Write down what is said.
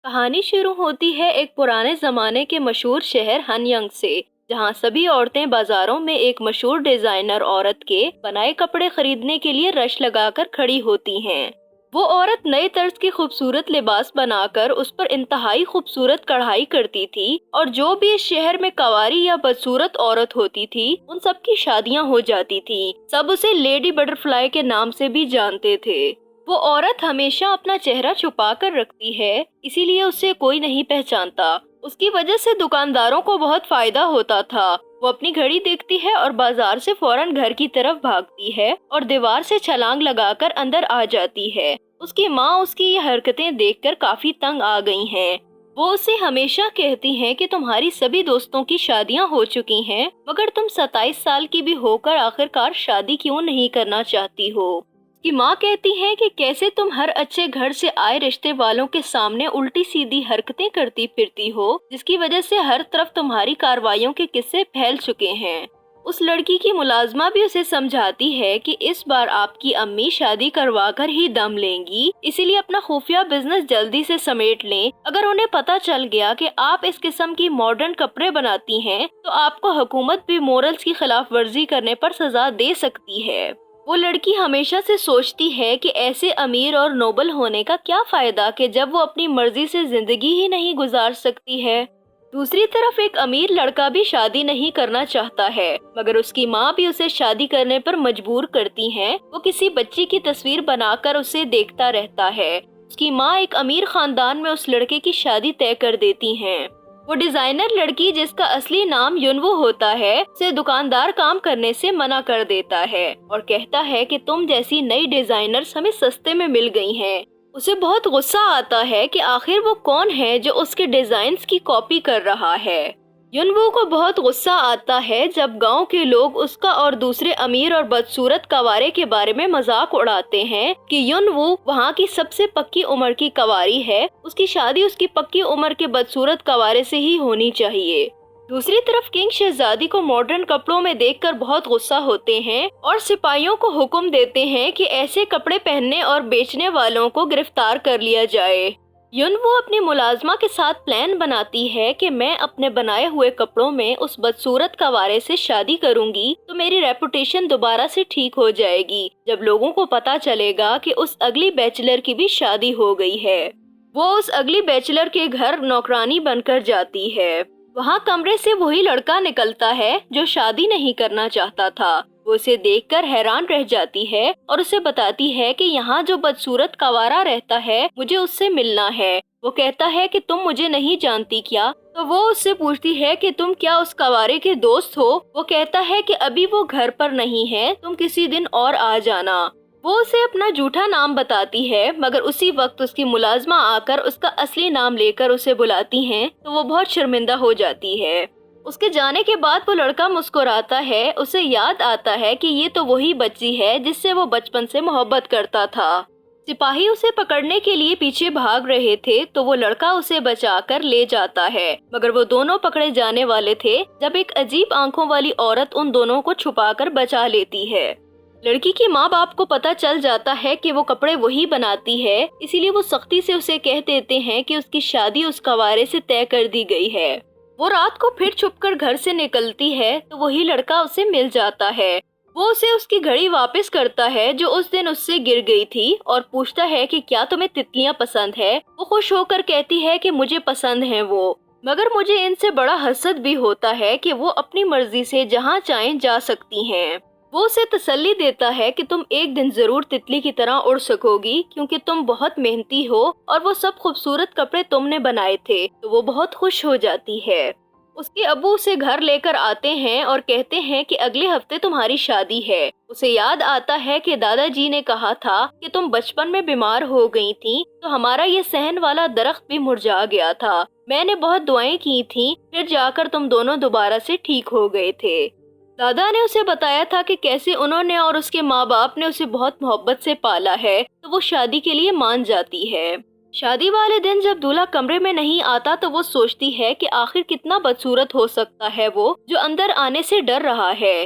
کہانی شروع ہوتی ہے ایک پرانے زمانے کے مشہور شہر ہنینگ سے، جہاں سبھی عورتیں بازاروں میں ایک مشہور ڈیزائنر عورت کے بنائے کپڑے خریدنے کے لیے رش لگا کر کھڑی ہوتی ہیں۔ وہ عورت نئے طرز کے خوبصورت لباس بنا کر اس پر انتہائی خوبصورت کڑھائی کرتی تھی، اور جو بھی اس شہر میں کنواری یا بدصورت عورت ہوتی تھی ان سب کی شادیاں ہو جاتی تھی۔ سب اسے لیڈی بٹر فلائی کے نام سے بھی جانتے تھے۔ وہ عورت ہمیشہ اپنا چہرہ چھپا کر رکھتی ہے، اسی لیے اسے کوئی نہیں پہچانتا۔ اس کی وجہ سے دکانداروں کو بہت فائدہ ہوتا تھا۔ وہ اپنی گھڑی دیکھتی ہے اور بازار سے فوراً گھر کی طرف بھاگتی ہے اور دیوار سے چھلانگ لگا کر اندر آ جاتی ہے۔ اس کی ماں اس کی یہ حرکتیں دیکھ کر کافی تنگ آ گئی ہیں۔ وہ اسے ہمیشہ کہتی ہیں کہ تمہاری سبھی دوستوں کی شادیاں ہو چکی ہیں، مگر تم 27 سال کی بھی ہو کر آخرکار شادی کیوں نہیں کرنا چاہتی ہو؟ کی ماں کہتی ہے کہ کیسے تم ہر اچھے گھر سے آئے رشتے والوں کے سامنے الٹی سیدھی حرکتیں کرتی پھرتی ہو، جس کی وجہ سے ہر طرف تمہاری کارروائیوں کے قصے پھیل چکے ہیں۔ اس لڑکی کی ملازمہ بھی اسے سمجھاتی ہے کہ اس بار آپ کی امی شادی کروا کر ہی دم لیں گی، اسی لیے اپنا خفیہ بزنس جلدی سے سمیٹ لیں۔ اگر انہیں پتہ چل گیا کہ آپ اس قسم کی ماڈرن کپڑے بناتی ہیں تو آپ کو حکومت بھی مورلز کی خلاف ورزی کرنے پر سزا دے سکتی ہے۔ وہ لڑکی ہمیشہ سے سوچتی ہے کہ ایسے امیر اور نوبل ہونے کا کیا فائدہ کہ جب وہ اپنی مرضی سے زندگی ہی نہیں گزار سکتی ہے۔ دوسری طرف ایک امیر لڑکا بھی شادی نہیں کرنا چاہتا ہے، مگر اس کی ماں بھی اسے شادی کرنے پر مجبور کرتی ہیں۔ وہ کسی بچی کی تصویر بنا کر اسے دیکھتا رہتا ہے۔ اس کی ماں ایک امیر خاندان میں اس لڑکے کی شادی طے کر دیتی ہیں۔ وہ ڈیزائنر لڑکی، جس کا اصلی نام یونوو ہوتا ہے، اسے دکاندار کام کرنے سے منع کر دیتا ہے اور کہتا ہے کہ تم جیسی نئی ڈیزائنرز ہمیں سستے میں مل گئی ہیں۔ اسے بہت غصہ آتا ہے کہ آخر وہ کون ہے جو اس کے ڈیزائنز کی کاپی کر رہا ہے۔ یونوو کو بہت غصہ آتا ہے جب گاؤں کے لوگ اس کا اور دوسرے امیر اور بدصورت کنوارے کے بارے میں مذاق اڑاتے ہیں کہ یونوو وہاں کی سب سے پکی عمر کی کنواری ہے، اس کی شادی اس کی پکی عمر کے بدصورت کنوارے سے ہی ہونی چاہیے۔ دوسری طرف کنگ شہزادی کو ماڈرن کپڑوں میں دیکھ کر بہت غصہ ہوتے ہیں اور سپاہیوں کو حکم دیتے ہیں کہ ایسے کپڑے پہننے اور بیچنے والوں کو گرفتار کر لیا جائے۔ یونوو اپنی ملازمہ کے ساتھ پلان بناتی ہے کہ میں اپنے بنائے ہوئے کپڑوں میں اس بدصورت کنوارے سے شادی کروں گی تو میری ریپوٹیشن دوبارہ سے ٹھیک ہو جائے گی جب لوگوں کو پتا چلے گا کہ اس اگلی بیچلر کی بھی شادی ہو گئی ہے۔ وہ اس اگلی بیچلر کے گھر نوکرانی بن کر جاتی ہے۔ وہاں کمرے سے وہی لڑکا نکلتا ہے جو شادی نہیں کرنا چاہتا تھا۔ وہ اسے دیکھ کر حیران رہ جاتی ہے اور اسے بتاتی ہے کہ یہاں جو بدصورت کنوارا رہتا ہے مجھے اس سے ملنا ہے۔ وہ کہتا ہے کہ تم مجھے نہیں جانتی کیا؟ تو وہ اس سے پوچھتی ہے کہ تم کیا اس کنوارے کے دوست ہو؟ وہ کہتا ہے کہ ابھی وہ گھر پر نہیں ہے، تم کسی دن اور آ جانا۔ وہ اسے اپنا جھوٹا نام بتاتی ہے، مگر اسی وقت اس کی ملازمہ آ کر اس کا اصلی نام لے کر اسے بلاتی ہیں تو وہ بہت شرمندہ ہو جاتی ہے۔ اس کے جانے کے بعد وہ لڑکا مسکراتا ہے، اسے یاد آتا ہے کہ یہ تو وہی بچی ہے جس سے وہ بچپن سے محبت کرتا تھا۔ سپاہی اسے پکڑنے کے لیے پیچھے بھاگ رہے تھے تو وہ لڑکا اسے بچا کر لے جاتا ہے، مگر وہ دونوں پکڑے جانے والے تھے جب ایک عجیب آنکھوں والی عورت ان دونوں کو چھپا کر بچا لیتی ہے۔ لڑکی کے ماں باپ کو پتا چل جاتا ہے کہ وہ کپڑے وہی بناتی ہے، اسی لیے وہ سختی سے اسے کہہ دیتے ہیں کہ اس کی شادی اس کنوارے سے طے کر دی گئی ہے۔ وہ رات کو پھر چھپ کر گھر سے نکلتی ہے تو وہی لڑکا اسے مل جاتا ہے۔ وہ اسے اس کی گھڑی واپس کرتا ہے جو اس دن اس سے گر گئی تھی اور پوچھتا ہے کہ کیا تمہیں تتلیاں پسند ہے؟ وہ خوش ہو کر کہتی ہے کہ مجھے پسند ہیں وہ، مگر مجھے ان سے بڑا حسد بھی ہوتا ہے کہ وہ اپنی مرضی سے جہاں چاہیں جا سکتی ہیں۔ وہ اسے تسلی دیتا ہے کہ تم ایک دن ضرور تتلی کی طرح اڑ سکو گی کیونکہ تم بہت محنتی ہو اور وہ سب خوبصورت کپڑے تم نے بنائے تھے۔ تو وہ بہت خوش ہو جاتی ہے۔ اس کے ابو اسے گھر لے کر آتے ہیں اور کہتے ہیں کہ اگلے ہفتے تمہاری شادی ہے۔ اسے یاد آتا ہے کہ دادا جی نے کہا تھا کہ تم بچپن میں بیمار ہو گئی تھی تو ہمارا یہ صحن والا درخت بھی مرجھا گیا تھا، میں نے بہت دعائیں کی تھیں، پھر جا کر تم دونوں دوبارہ سے ٹھیک ہو گئے تھے۔ دادا نے اسے بتایا تھا کہ کیسے انہوں نے اور اس کے ماں باپ نے اسے بہت محبت سے پالا ہے، تو وہ شادی کے لیے مان جاتی ہے۔ شادی والے دن جب دولہا کمرے میں نہیں آتا تو وہ سوچتی ہے کہ آخر کتنا بدصورت ہو سکتا ہے وہ جو اندر آنے سے ڈر رہا ہے۔